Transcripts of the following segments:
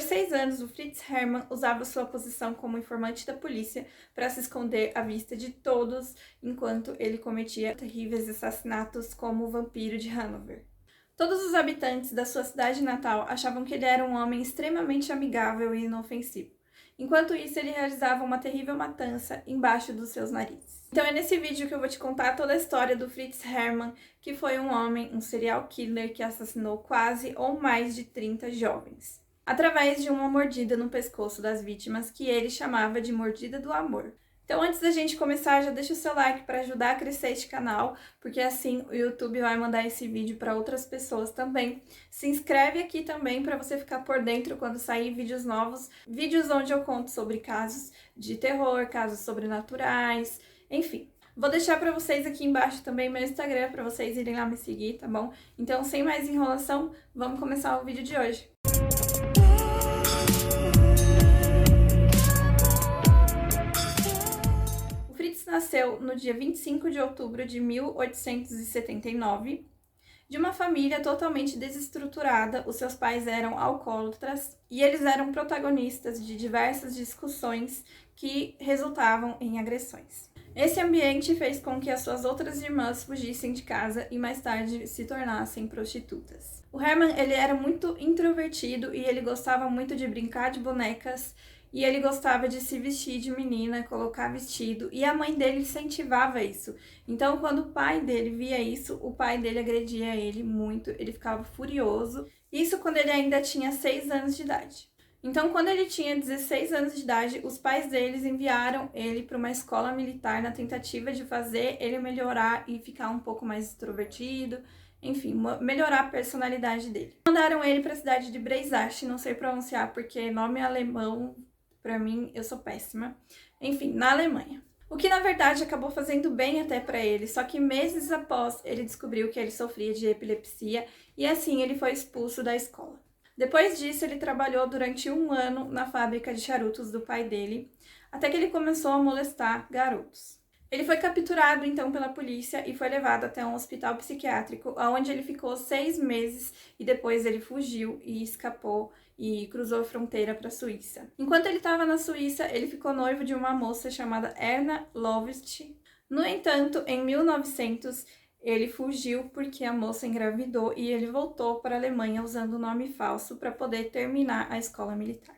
Por 6 anos, o Fritz Hermann usava sua posição como informante da polícia para se esconder à vista de todos enquanto ele cometia terríveis assassinatos como o vampiro de Hanover. Todos os habitantes da sua cidade natal achavam que ele era um homem extremamente amigável e inofensivo. Enquanto isso, ele realizava uma terrível matança embaixo dos seus narizes. Então é nesse vídeo que eu vou te contar toda a história do Fritz Hermann, que foi um homem, um serial killer que assassinou quase ou mais de 30 jovens, através de uma mordida no pescoço das vítimas que ele chamava de mordida do amor. Então, antes da gente começar, já deixa o seu like para ajudar a crescer este canal, porque assim o YouTube vai mandar esse vídeo para outras pessoas também. Se inscreve aqui também para você ficar por dentro quando sair vídeos novos, vídeos onde eu conto sobre casos de terror, casos sobrenaturais, enfim. Vou deixar para vocês aqui embaixo também meu Instagram para vocês irem lá me seguir, tá bom? Então, sem mais enrolação, vamos começar o vídeo de hoje. Nasceu no dia 25 de outubro de 1879, de uma família totalmente desestruturada. Os seus pais eram alcoólatras e eles eram protagonistas de diversas discussões que resultavam em agressões. Esse ambiente fez com que as suas outras irmãs fugissem de casa e mais tarde se tornassem prostitutas. O Hermann, ele era muito introvertido e ele gostava muito de brincar de bonecas. E ele gostava de se vestir de menina, colocar vestido, e a mãe dele incentivava isso. Então, quando o pai dele via isso, o pai dele agredia ele muito, ele ficava furioso. Isso quando ele ainda tinha 6 anos de idade. Então, quando ele tinha 16 anos de idade, os pais deles enviaram ele para uma escola militar na tentativa de fazer ele melhorar e ficar um pouco mais extrovertido, enfim, melhorar a personalidade dele. Mandaram ele para a cidade de Breisach, não sei pronunciar porque nome alemão. Pra mim, eu sou péssima. Enfim, na Alemanha. O que, na verdade, acabou fazendo bem até pra ele, só que meses após ele descobriu que ele sofria de epilepsia e assim ele foi expulso da escola. Depois disso, ele trabalhou durante 1 ano na fábrica de charutos do pai dele, até que ele começou a molestar garotos. Ele foi capturado, então, pela polícia e foi levado até um hospital psiquiátrico, onde ele ficou 6 meses e depois ele fugiu e escapou e cruzou a fronteira para a Suíça. Enquanto ele estava na Suíça, ele ficou noivo de uma moça chamada Erna Lovist. No entanto, em 1900, ele fugiu porque a moça engravidou e ele voltou para a Alemanha usando um nome falso para poder terminar a escola militar.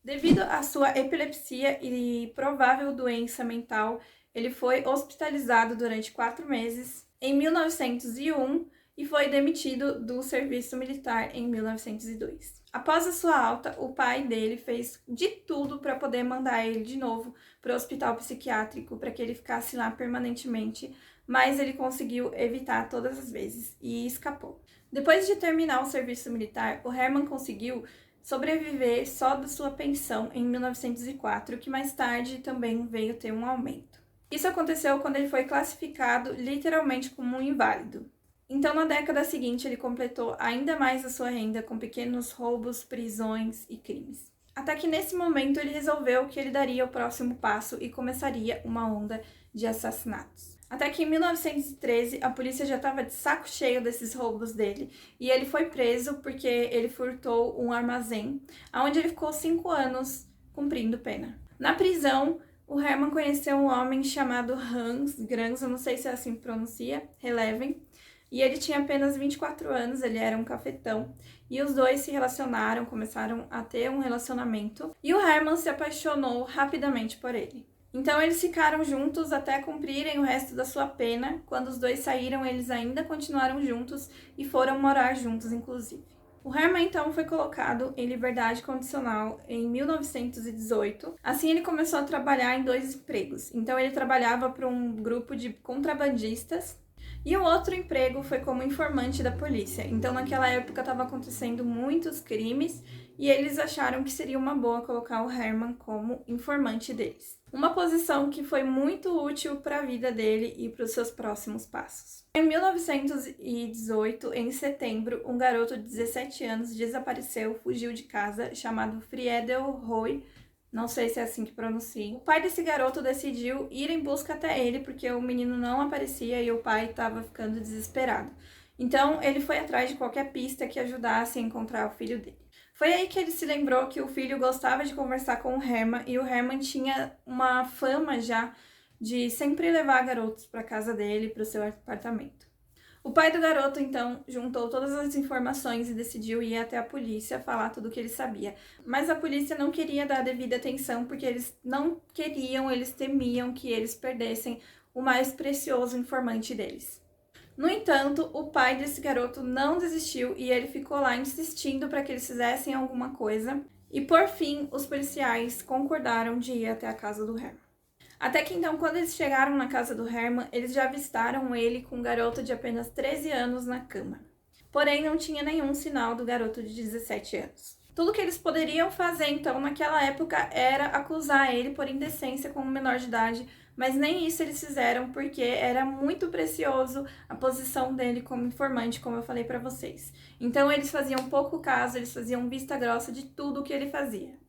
Devido à sua epilepsia e provável doença mental, ele foi hospitalizado durante 4 meses em 1901 e foi demitido do serviço militar em 1902. Após a sua alta, o pai dele fez de tudo para poder mandar ele de novo para o hospital psiquiátrico para que ele ficasse lá permanentemente, mas ele conseguiu evitar todas as vezes e escapou. Depois de terminar o serviço militar, o Hermann conseguiu sobreviver só da sua pensão em 1904, que mais tarde também veio ter um aumento. Isso aconteceu quando ele foi classificado literalmente como um inválido. Então, na década seguinte, ele completou ainda mais a sua renda com pequenos roubos, prisões e crimes. Até que nesse momento ele resolveu que ele daria o próximo passo e começaria uma onda de assassinatos. Até que em 1913 a polícia já estava de saco cheio desses roubos dele e ele foi preso porque ele furtou um armazém, onde ele ficou 5 anos cumprindo pena. Na prisão, o Hermann conheceu um homem chamado Hans Grans, eu não sei se é assim que pronuncia, relevem, e ele tinha apenas 24 anos, ele era um cafetão, e os dois se relacionaram, começaram a ter um relacionamento, e o Hermann se apaixonou rapidamente por ele. Então eles ficaram juntos até cumprirem o resto da sua pena. Quando os dois saíram, eles ainda continuaram juntos e foram morar juntos, inclusive. O Hermann, então, foi colocado em liberdade condicional em 1918. Assim, ele começou a trabalhar em 2 empregos. Então, ele trabalhava para um grupo de contrabandistas e o outro emprego foi como informante da polícia. Então, naquela época, estava acontecendo muitos crimes e eles acharam que seria uma boa colocar o Hermann como informante deles. Uma posição que foi muito útil para a vida dele e para os seus próximos passos. Em 1918, em setembro, um garoto de 17 anos desapareceu, fugiu de casa, chamado Friedel Roy, não sei se é assim que pronuncia. O pai desse garoto decidiu ir em busca até ele, porque o menino não aparecia e o pai estava ficando desesperado. Então, ele foi atrás de qualquer pista que ajudasse a encontrar o filho dele. Foi aí que ele se lembrou que o filho gostava de conversar com o Herman e o Herman tinha uma fama já de sempre levar garotos para casa dele, para o seu apartamento. O pai do garoto, então, juntou todas as informações e decidiu ir até a polícia falar tudo o que ele sabia. Mas a polícia não queria dar a devida atenção porque eles não queriam, eles temiam que eles perdessem o mais precioso informante deles. No entanto, o pai desse garoto não desistiu e ele ficou lá insistindo para que eles fizessem alguma coisa. E por fim, os policiais concordaram de ir até a casa do Herman. Até que então, quando eles chegaram na casa do Herman, eles já avistaram ele com um garoto de apenas 13 anos na cama. Porém, não tinha nenhum sinal do garoto de 17 anos. Tudo que eles poderiam fazer, então, naquela época, era acusar ele por indecência como menor de idade, mas nem isso eles fizeram, porque era muito precioso a posição dele como informante, como eu falei para vocês. Então, eles faziam pouco caso, eles faziam vista grossa de tudo o que ele fazia.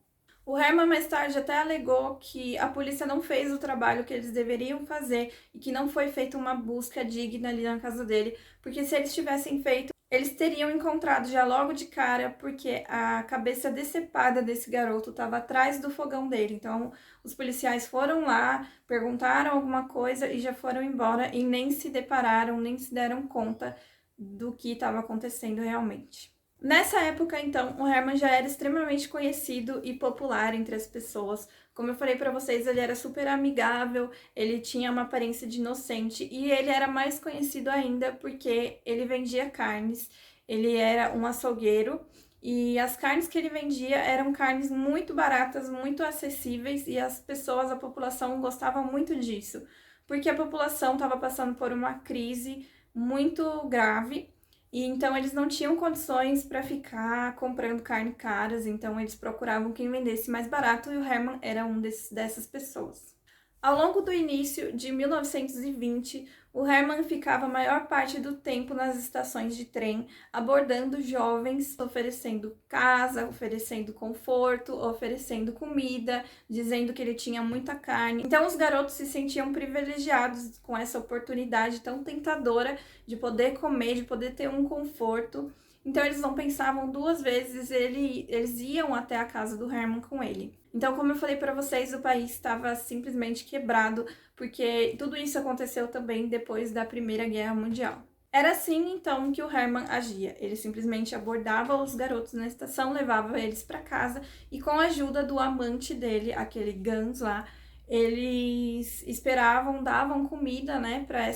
O Herman mais tarde até alegou que a polícia não fez o trabalho que eles deveriam fazer e que não foi feita uma busca digna ali na casa dele, porque se eles tivessem feito, eles teriam encontrado já logo de cara, porque a cabeça decepada desse garoto estava atrás do fogão dele. Então, os policiais foram lá, perguntaram alguma coisa e já foram embora e nem se depararam, nem se deram conta do que estava acontecendo realmente. Nessa época, então, o Herman já era extremamente conhecido e popular entre as pessoas. Como eu falei para vocês, ele era super amigável, ele tinha uma aparência de inocente e ele era mais conhecido ainda porque ele vendia carnes. Ele era um açougueiro e as carnes que ele vendia eram carnes muito baratas, muito acessíveis e as pessoas, a população gostava muito disso, porque a população estava passando por uma crise muito grave. E então eles não tinham condições para ficar comprando carne caras, então eles procuravam quem vendesse mais barato e o Herman era dessas pessoas. Ao longo do início de 1920, o Herman ficava a maior parte do tempo nas estações de trem, abordando jovens, oferecendo casa, oferecendo conforto, oferecendo comida, dizendo que ele tinha muita carne. Então os garotos se sentiam privilegiados com essa oportunidade tão tentadora de poder comer, de poder ter um conforto. Então eles não pensavam duas vezes, eles iam até a casa do Herman com ele. Então, como eu falei para vocês, o país estava simplesmente quebrado, porque tudo isso aconteceu também depois da Primeira Guerra Mundial. Era assim, então, que o Herman agia. Ele simplesmente abordava os garotos na estação, levava eles para casa e com a ajuda do amante dele, aquele Gans lá, eles esperavam, davam comida, né, para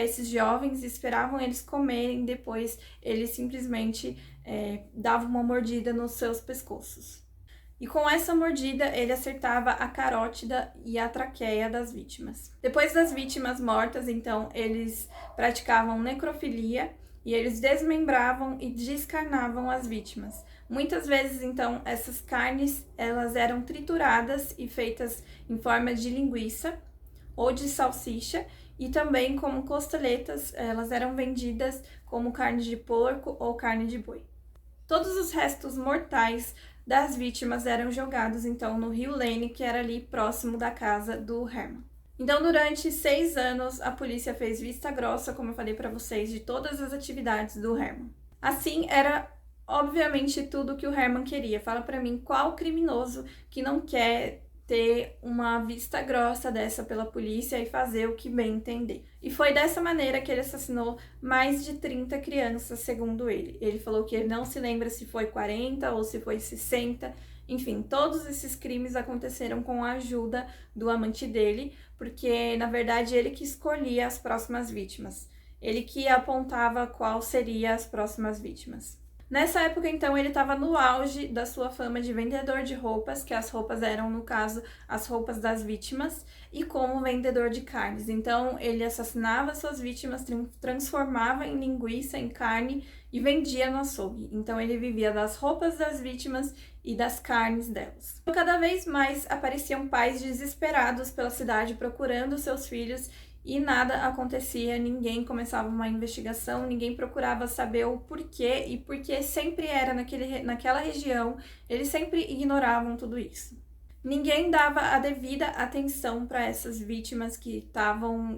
esses jovens, esperavam eles comerem, depois ele simplesmente dava uma mordida nos seus pescoços. E com essa mordida, ele acertava a carótida e a traqueia das vítimas. Depois das vítimas mortas, então, eles praticavam necrofilia e eles desmembravam e descarnavam as vítimas. Muitas vezes, então, essas carnes, elas eram trituradas e feitas em forma de linguiça ou de salsicha, e também como costeletas, elas eram vendidas como carne de porco ou carne de boi. Todos os restos mortais das vítimas eram jogados então no rio Lane, que era ali próximo da casa do Herman. Então, durante 6 anos, a polícia fez vista grossa, como eu falei para vocês, de todas as atividades do Herman. Assim, era obviamente tudo que o Herman queria. Fala para mim qual criminoso que não quer ter uma vista grossa dessa pela polícia e fazer o que bem entender. E foi dessa maneira que ele assassinou mais de 30 crianças, segundo ele. Ele falou que ele não se lembra se foi 40 ou se foi 60. Enfim, todos esses crimes aconteceram com a ajuda do amante dele, porque, na verdade, ele que escolhia as próximas vítimas. Ele que apontava qual seria as próximas vítimas. Nessa época, então, ele estava no auge da sua fama de vendedor de roupas, que as roupas eram, no caso, as roupas das vítimas, e como vendedor de carnes. Então, ele assassinava suas vítimas, transformava em linguiça, em carne e vendia no açougue. Então, ele vivia das roupas das vítimas e das carnes delas. Cada vez mais apareciam pais desesperados pela cidade procurando seus filhos e nada acontecia, ninguém começava uma investigação, ninguém procurava saber o porquê, e porque sempre era naquela região, eles sempre ignoravam tudo isso. Ninguém dava a devida atenção para essas vítimas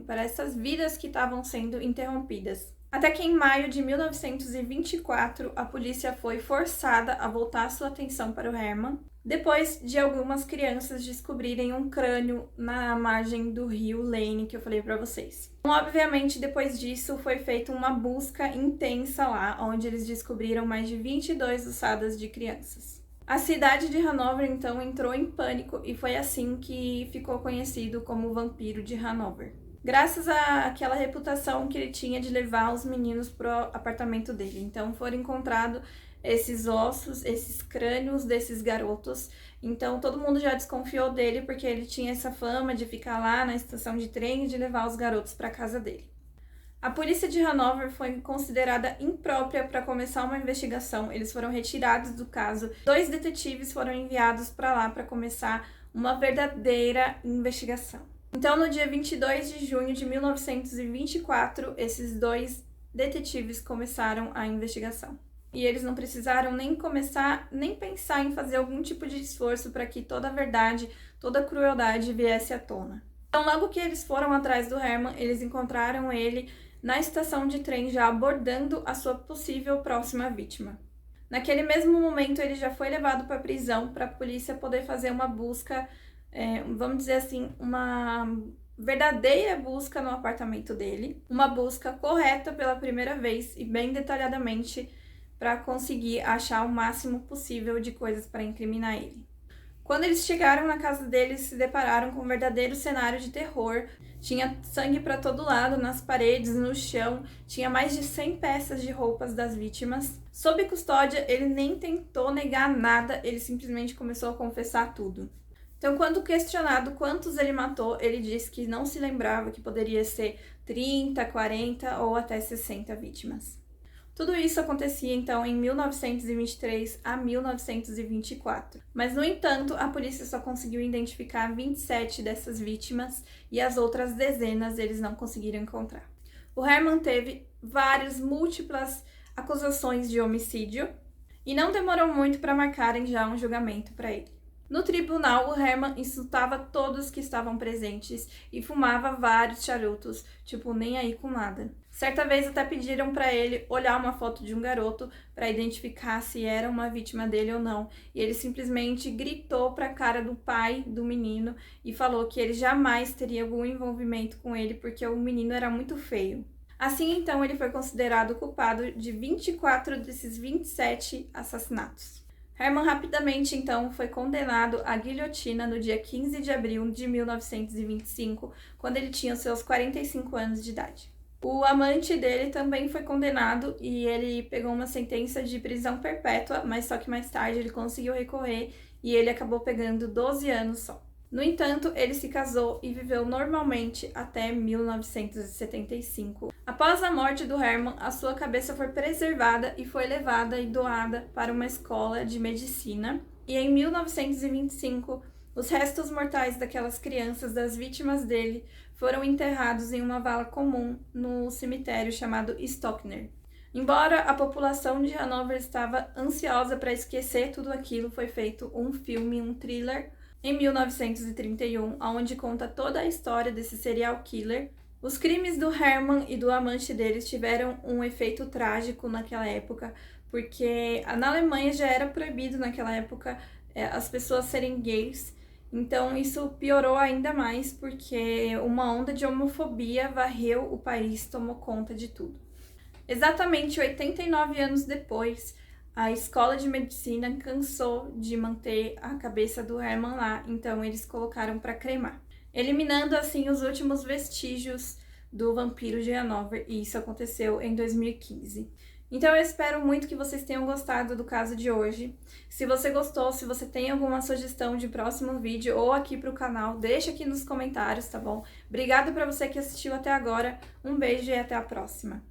para essas vidas que estavam sendo interrompidas. Até que em maio de 1924, a polícia foi forçada a voltar sua atenção para o Herman, depois de algumas crianças descobrirem um crânio na margem do rio Lane, que eu falei para vocês. Então, obviamente, depois disso, foi feita uma busca intensa lá, onde eles descobriram mais de 22 ossadas de crianças. A cidade de Hanover, então, entrou em pânico e foi assim que ficou conhecido como o Vampiro de Hanover. Graças àquela reputação que ele tinha de levar os meninos pro apartamento dele. Então foram encontrados esses ossos, esses crânios desses garotos. Então todo mundo já desconfiou dele porque ele tinha essa fama de ficar lá na estação de trem e de levar os garotos para casa dele. A polícia de Hanover foi considerada imprópria para começar uma investigação. Eles foram retirados do caso. 2 detetives foram enviados para lá para começar uma verdadeira investigação. Então, no dia 22 de junho de 1924, esses 2 detetives começaram a investigação. E eles não precisaram nem começar, nem pensar em fazer algum tipo de esforço para que toda a verdade, toda a crueldade viesse à tona. Então, logo que eles foram atrás do Herman, eles encontraram ele na estação de trem já abordando a sua possível próxima vítima. Naquele mesmo momento, ele já foi levado para a prisão para a polícia poder fazer uma busca, vamos dizer assim, uma verdadeira busca no apartamento dele, uma busca correta pela primeira vez e bem detalhadamente para conseguir achar o máximo possível de coisas para incriminar ele. Quando eles chegaram na casa dele, eles se depararam com um verdadeiro cenário de terror. Tinha sangue para todo lado, nas paredes, no chão. Tinha mais de 100 peças de roupas das vítimas. Sob custódia, ele nem tentou negar nada, ele simplesmente começou a confessar tudo. Então, quando questionado quantos ele matou, ele disse que não se lembrava, que poderia ser 30, 40 ou até 60 vítimas. Tudo isso acontecia, então, em 1923 a 1924. Mas, no entanto, a polícia só conseguiu identificar 27 dessas vítimas e as outras dezenas eles não conseguiram encontrar. O Herman teve múltiplas acusações de homicídio e não demorou muito para marcarem já um julgamento para ele. No tribunal, o Herman insultava todos que estavam presentes e fumava vários charutos, nem aí com nada. Certa vez até pediram para ele olhar uma foto de um garoto para identificar se era uma vítima dele ou não. E ele simplesmente gritou para a cara do pai do menino e falou que ele jamais teria algum envolvimento com ele porque o menino era muito feio. Assim, então, ele foi considerado culpado de 24 desses 27 assassinatos. Herman rapidamente, então, foi condenado à guilhotina no dia 15 de abril de 1925, quando ele tinha seus 45 anos de idade. O amante dele também foi condenado e ele pegou uma sentença de prisão perpétua, mas só que mais tarde ele conseguiu recorrer e ele acabou pegando 12 anos só. No entanto, ele se casou e viveu normalmente até 1975. Após a morte do Herman, a sua cabeça foi preservada e foi levada e doada para uma escola de medicina. E em 1925, os restos mortais daquelas crianças, das vítimas dele, foram enterrados em uma vala comum no cemitério chamado Stockner. Embora a população de Hanover estava ansiosa para esquecer tudo aquilo, foi feito um filme, um thriller, em 1931, onde conta toda a história desse serial killer. Os crimes do Herman e do amante deles tiveram um efeito trágico naquela época, porque na Alemanha já era proibido naquela época as pessoas serem gays. Então isso piorou ainda mais porque uma onda de homofobia varreu o país, tomou conta de tudo. Exatamente 89 anos depois, a escola de medicina cansou de manter a cabeça do Herman lá, então eles colocaram para cremar, eliminando assim os últimos vestígios do vampiro de Hanover, e isso aconteceu em 2015. Então eu espero muito que vocês tenham gostado do caso de hoje. Se você gostou, se você tem alguma sugestão de próximo vídeo ou aqui para o canal, deixa aqui nos comentários, tá bom? Obrigada para você que assistiu até agora, um beijo e até a próxima!